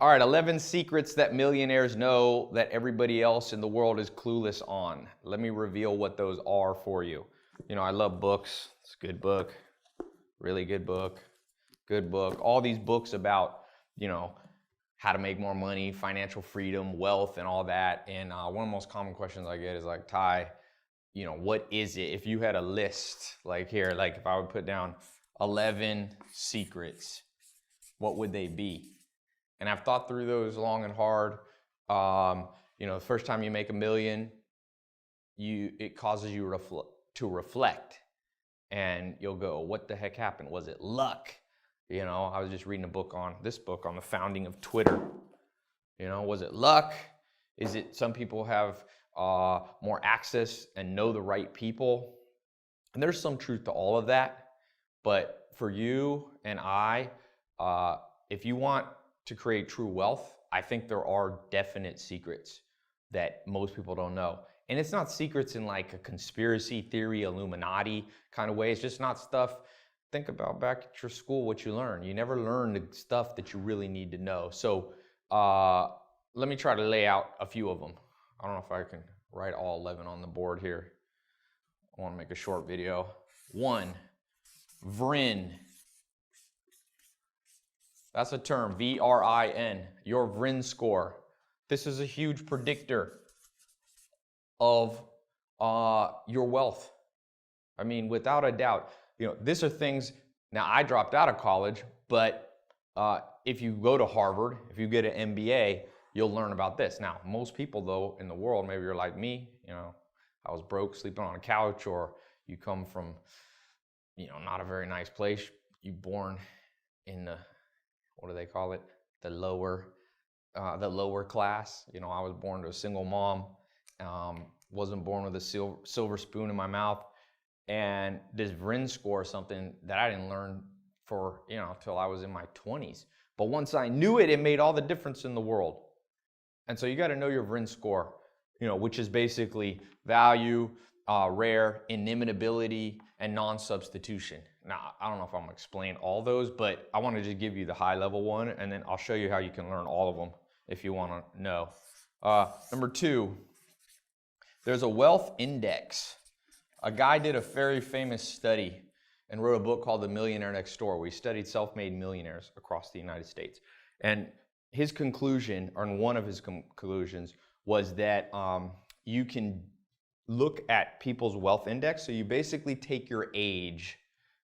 All right, 11 secrets that millionaires know that everybody else in the world is clueless on. Let me reveal what those are for you. You know, I love books. It's a good book, really good book, good book. All these books about, you know, how to make more money, financial freedom, wealth, and all that. And one of the most common questions I get is like, Ty, you know, what is it? If you had a list, like here, like if I would put down 11 secrets, what would they be? And I've thought through those long and hard. You know, the first time you make $1 million, it causes you to reflect. And you'll go, what the heck happened? Was it luck? You know, I was just reading this book on the founding of Twitter. You know, was it luck? Is it some people have more access and know the right people? And there's some truth to all of that. But for you and I, if you want to create true wealth, I think there are definite secrets that most people don't know. And it's not secrets in like a conspiracy theory, Illuminati kind of way. It's just not stuff. Think about back at your school, what you learn. You never learn the stuff that you really need to know. So let me try to lay out a few of them. I don't know if I can write all 11 on the board here. I want to make a short video. 1, VRIN. That's a term, V-R-I-N, your VRIN score. This is a huge predictor of your wealth. I mean, without a doubt, you know, these are things, now I dropped out of college, but if you go to Harvard, if you get an MBA, you'll learn about this. Now, most people though in the world, maybe you're like me, you know, I was broke, sleeping on a couch, or you come from, you know, not a very nice place. You born in the, what do they call it? The lower class. You know, I was born to a single mom. Wasn't born with a silver spoon in my mouth. And this VRIN score is something that I didn't learn for, you know, till I was in my 20s. But once I knew it, it made all the difference in the world. And so you got to know your VRIN score, you know, which is basically value, rare, inimitability, and non-substitution. Now, I don't know if I'm gonna explain all those, but I want to just give you the high level one, and then I'll show you how you can learn all of them if you want to know. Number 2, there's a wealth index. A guy did a very famous study and wrote a book called The Millionaire Next Door, where he studied self-made millionaires across the United States. And his conclusion, or one of his conclusions, was that you can look at people's wealth index. So you basically take your age.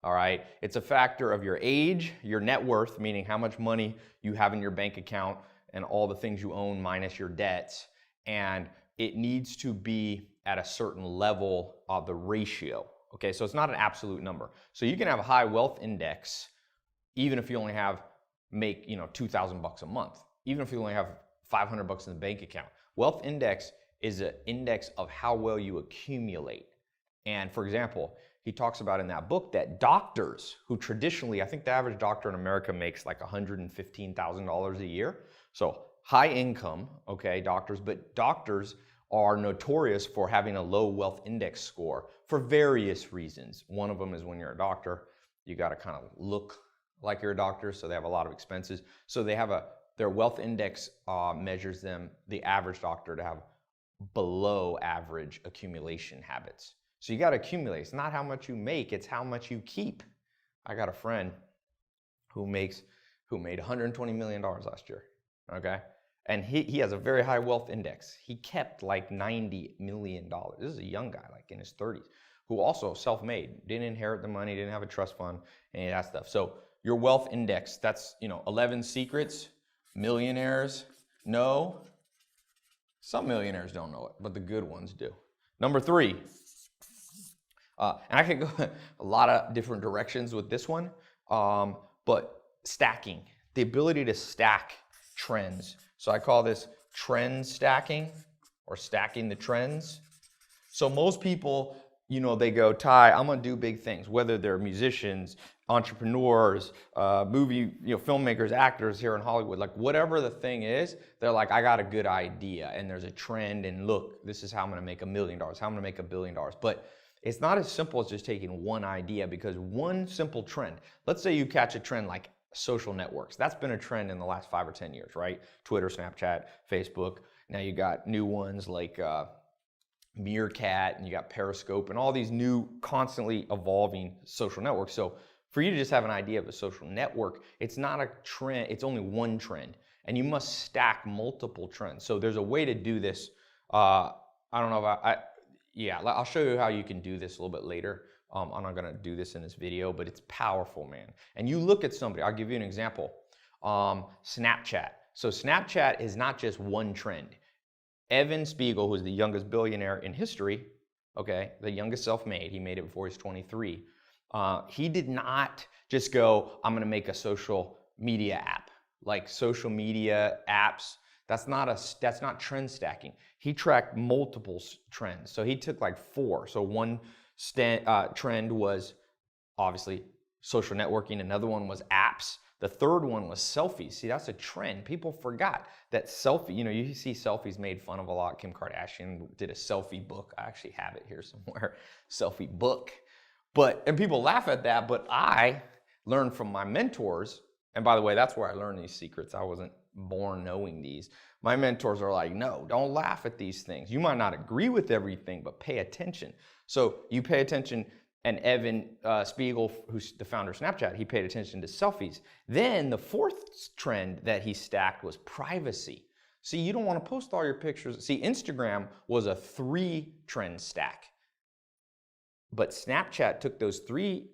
All right, it's a factor of your age, your net worth, meaning how much money you have in your bank account and all the things you own minus your debts. And it needs to be at a certain level of the ratio. Okay, so it's not an absolute number. So you can have a high wealth index even if you only make, you know, $2,000 a month, even if you only have $500 in the bank account. Wealth index is an index of how well you accumulate. And for example, he talks about in that book that doctors who traditionally, I think the average doctor in America makes like $115,000 a year. So high income, okay, doctors, but doctors are notorious for having a low wealth index score for various reasons. One of them is when you're a doctor, you got to kind of look like you're a doctor, so they have a lot of expenses. So they have their wealth index measures them, the average doctor, to have below average accumulation habits. So you got to accumulate. It's not how much you make, it's how much you keep. I got a friend who made $120 million last year, okay? And he has a very high wealth index. He kept like $90 million. This is a young guy, like in his 30s, who also self-made, didn't inherit the money, didn't have a trust fund, any of that stuff. So your wealth index, that's, you know, 11 secrets millionaires know. Some millionaires don't know it, but the good ones do. Number 3, and I could go a lot of different directions with this one, but stacking, the ability to stack trends. So I call this trend stacking, or stacking the trends. So most people, you know, they go, Ty, I'm gonna do big things, whether they're musicians, entrepreneurs, movie, you know, filmmakers, actors here in Hollywood, like whatever the thing is, they're like, I got a good idea, and there's a trend, and look, this is how I'm gonna make $1 million, how I'm gonna make $1 billion. But it's not as simple as just taking one idea, because one simple trend, let's say you catch a trend like social networks. That's been a trend in the last 5 or 10 years, right? Twitter, Snapchat, Facebook. Now you got new ones like Meerkat, and you got Periscope, and all these new constantly evolving social networks. So for you to just have an idea of a social network, it's not a trend, it's only one trend, and you must stack multiple trends. So there's a way to do this. I don't know if yeah, I'll show you how you can do this a little bit later. I'm not gonna do this in this video, but it's powerful, man. And you look at somebody, I'll give you an example. Snapchat. So Snapchat is not just one trend. Evan Spiegel, who's the youngest billionaire in history, okay, the youngest self-made, he made it before he's 23. He did not just go, I'm gonna make a social media app. Like social media apps, that's not trend stacking. He tracked multiple trends. So he took like 4. So one trend was obviously social networking. Another one was apps. The third one was selfies. See, that's a trend. People forgot that selfie, you see selfies made fun of a lot. Kim Kardashian did a selfie book. I actually have it here somewhere, selfie book. And people laugh at that, but I learned from my mentors, and by the way, that's where I learned these secrets. I wasn't born knowing these. My mentors are like, no, don't laugh at these things. You might not agree with everything, but pay attention. So you pay attention. And Evan Spiegel, who's the founder of Snapchat, he paid attention to selfies. Then the 4th trend that he stacked was privacy. See, you don't want to post all your pictures. See, Instagram was a 3-trend stack. But Snapchat took those 3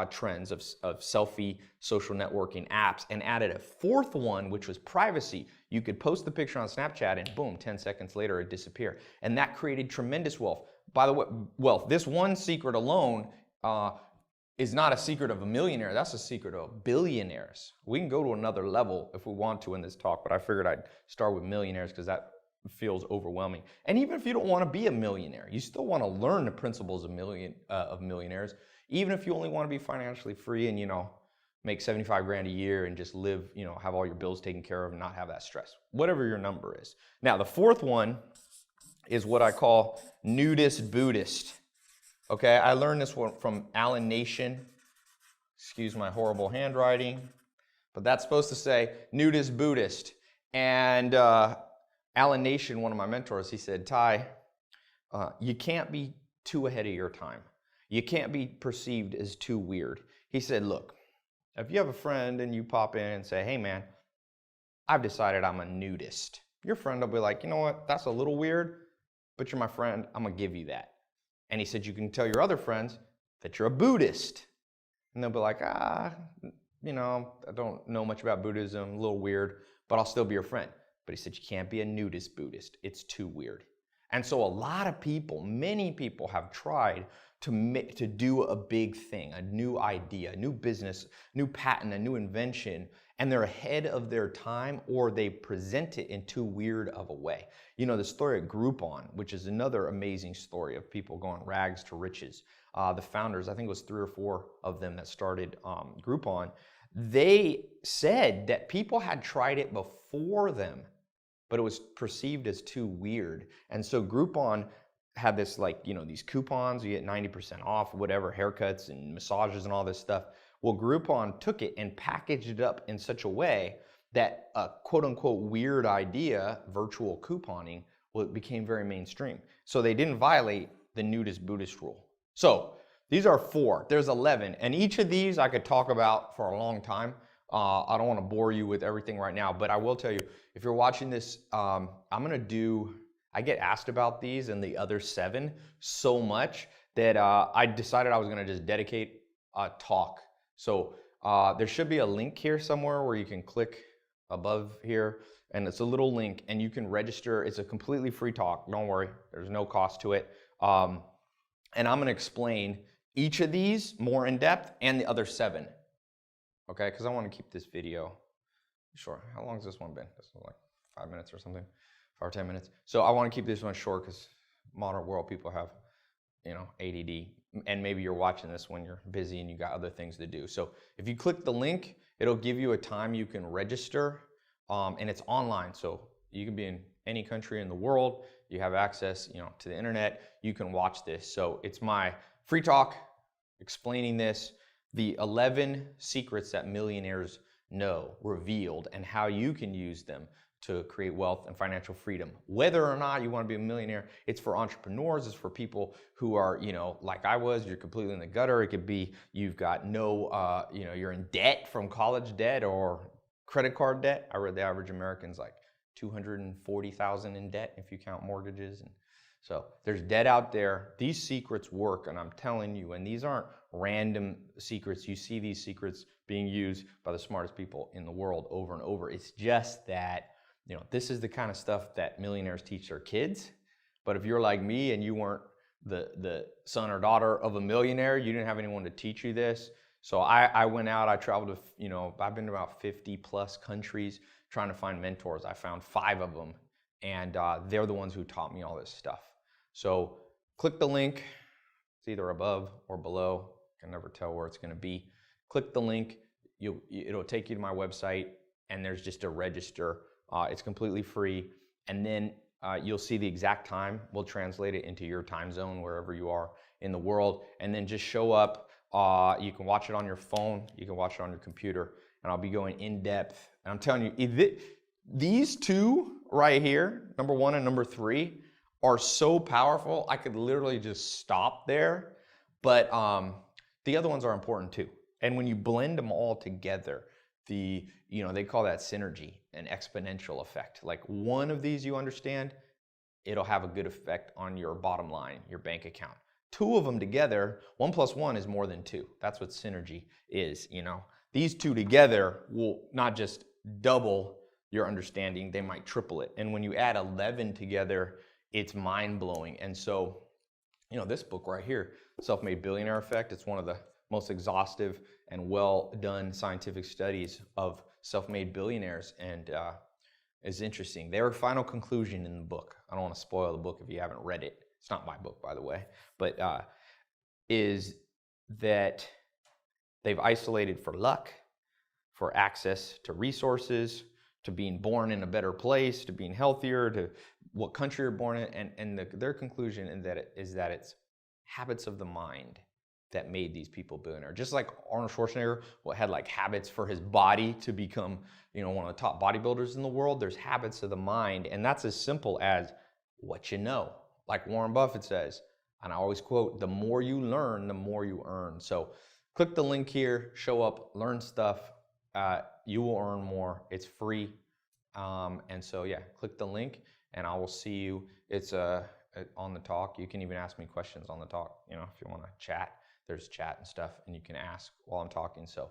trends of selfie, social networking apps and added a 4th one, which was privacy. You could post the picture on Snapchat and boom, 10 seconds later it disappeared. And that created tremendous wealth. By the way, wealth, this one secret alone is not a secret of a millionaire. That's a secret of billionaires. We can go to another level if we want to in this talk, but I figured I'd start with millionaires because that feels overwhelming. And even if you don't want to be a millionaire, you still want to learn the principles of millionaires. Even if you only want to be financially free and, make 75 grand a year and just live, have all your bills taken care of and not have that stress, whatever your number is. Now, the 4th one is what I call nudist Buddhist. Okay, I learned this one from Alan Nation. Excuse my horrible handwriting, but that's supposed to say nudist Buddhist. And Alan Nation, one of my mentors, he said, Ty, you can't be too ahead of your time. You can't be perceived as too weird. He said, look, if you have a friend and you pop in and say, hey man, I've decided I'm a nudist. Your friend will be like, you know what, that's a little weird, but you're my friend, I'm gonna give you that. And he said, you can tell your other friends that you're a Buddhist. And they'll be like, I don't know much about Buddhism, a little weird, but I'll still be your friend. But he said, you can't be a nudist Buddhist. It's too weird. And so a lot of people, many people have tried to do a big thing, a new idea, a new business, new patent, a new invention, and they're ahead of their time, or they present it in too weird of a way. The story of Groupon, which is another amazing story of people going rags to riches. The founders, I think it was 3 or 4 of them that started Groupon, they said that people had tried it before them, but it was perceived as too weird. And so Groupon had this, these coupons, you get 90% off, whatever, haircuts and massages and all this stuff. Well, Groupon took it and packaged it up in such a way that a quote-unquote weird idea, virtual couponing, it became very mainstream. So they didn't violate the nudist Buddhist rule. So these are 4. There's 11. And each of these I could talk about for a long time. I don't want to bore you with everything right now, but I will tell you, if you're watching this, I get asked about these and the other 7 so much that I decided I was going to just dedicate a talk. So there should be a link here somewhere where you can click above here, and it's a little link and you can register. It's a completely free talk. Don't worry, there's no cost to it. And I'm going to explain each of these more in depth and the other 7. Okay, because I want to keep this video short. How long has this one been? This is like 5 minutes or something, 5 or 10 minutes. So I want to keep this one short because modern world people have, ADD, and maybe you're watching this when you're busy and you got other things to do. So if you click the link, it'll give you a time you can register, and it's online. So you can be in any country in the world. You have access, to the internet. You can watch this. So it's my free talk explaining this, the 11 secrets that millionaires know revealed, and how you can use them to create wealth and financial freedom. Whether or not you want to be a millionaire, it's for entrepreneurs, it's for people who are, like I was, you're completely in the gutter. It could be you've got no, you're in debt from college debt or credit card debt. I read the average American's like 240,000 in debt if you count mortgages. And so there's debt out there. These secrets work, and I'm telling you, and these aren't random secrets. You see these secrets being used by the smartest people in the world over and over. It's just that, this is the kind of stuff that millionaires teach their kids. But if you're like me and you weren't the son or daughter of a millionaire, you didn't have anyone to teach you this. So I went out, I traveled to, I've been to about 50 plus countries trying to find mentors. I found 5 of them, and they're the ones who taught me all this stuff. So click the link. It's either above or below. I can never tell where it's going to be. Click the link. It'll take you to my website, and there's just a register. It's completely free. And then you'll see the exact time. We'll translate it into your time zone, wherever you are in the world. And then just show up. You can watch it on your phone. You can watch it on your computer. And I'll be going in depth. And I'm telling you, these 2 right here, number 1 and number 3, are so powerful. I could literally just stop there. But the other ones are important too. And when you blend them all together, they call that synergy, an exponential effect. Like one of these you understand, it'll have a good effect on your bottom line, your bank account. 2 of them together, 1 + 1 is more than 2. That's what synergy is, These 2 together will not just double your understanding, they might triple it. And when you add 11 together, it's mind-blowing. And so, this book right here, Self-Made Billionaire Effect, it's one of the most exhaustive and well-done scientific studies of self-made billionaires, and is interesting. Their final conclusion in the book, I don't want to spoil the book if you haven't read it. It's not my book, by the way, but is that they've isolated for luck, for access to resources, to being born in a better place, to being healthier, to what country you're born in, and their conclusion is that it's habits of the mind that made these people billionaire. Just like Arnold Schwarzenegger had like habits for his body to become, one of the top bodybuilders in the world. There's habits of the mind, and that's as simple as what you know. Like Warren Buffett says, and I always quote, the more you learn, the more you earn. So click the link here, show up, learn stuff. You will earn more. It's free. And so, yeah, click the link, and I will see you. It's on the talk. You can even ask me questions on the talk, if you want to chat. There's chat and stuff, and you can ask while I'm talking. So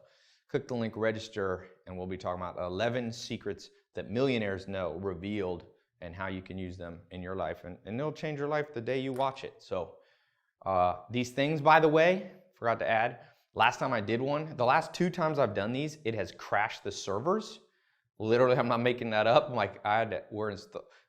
click the link, register, and we'll be talking about 11 secrets that millionaires know revealed and how you can use them in your life. And it'll change your life the day you watch it. So these things, by the way, forgot to add, last time I did one, the last 2 times I've done these, it has crashed the servers. Literally, I'm not making that up.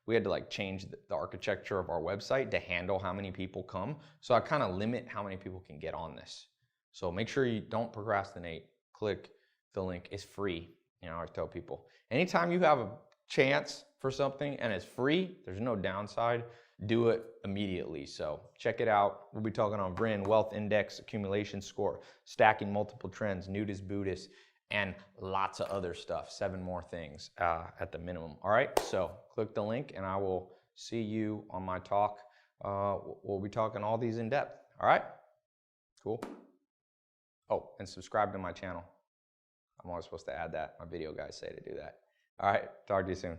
We had to like change the architecture of our website to handle how many people come. So I kind of limit how many people can get on this. So make sure you don't procrastinate. Click the link. It's free. I tell people, anytime you have a chance for something and it's free, there's no downside. Do it immediately. So check it out. We'll be talking on VRIN, Wealth Index, Accumulation Score, Stacking Multiple Trends, Nudist Buddhist, and lots of other stuff, 7 more things at the minimum. All right, so click the link, and I will see you on my talk. We'll be talking all these in depth. All right, cool. Oh, and subscribe to my channel. I'm always supposed to add that. My video guys say to do that. All right, talk to you soon.